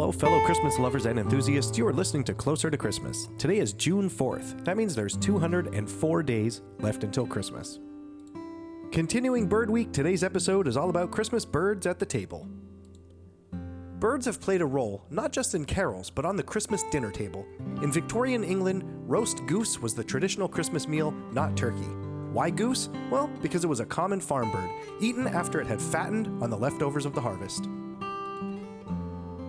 Hello, fellow Christmas lovers and enthusiasts. You are listening to Closer to Christmas. Today is June 4th. That means there's 204 days left until Christmas. Continuing Bird Week, today's episode is all about Christmas birds at the table. Birds have played a role, not just in carols, but on the Christmas dinner table. In Victorian England, roast goose was the traditional Christmas meal, not turkey. Why goose? Well, because it was a common farm bird, eaten after it had fattened on the leftovers of the harvest.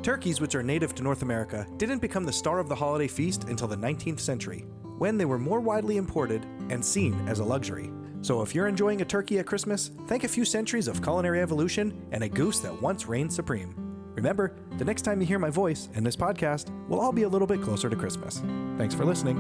Turkeys, which are native to North America, didn't become the star of the holiday feast until the 19th century, when they were more widely imported and seen as a luxury. So if you're enjoying a turkey at Christmas, thank a few centuries of culinary evolution and a goose that once reigned supreme. Remember, the next time you hear my voice in this podcast, we'll all be a little bit closer to Christmas. Thanks for listening.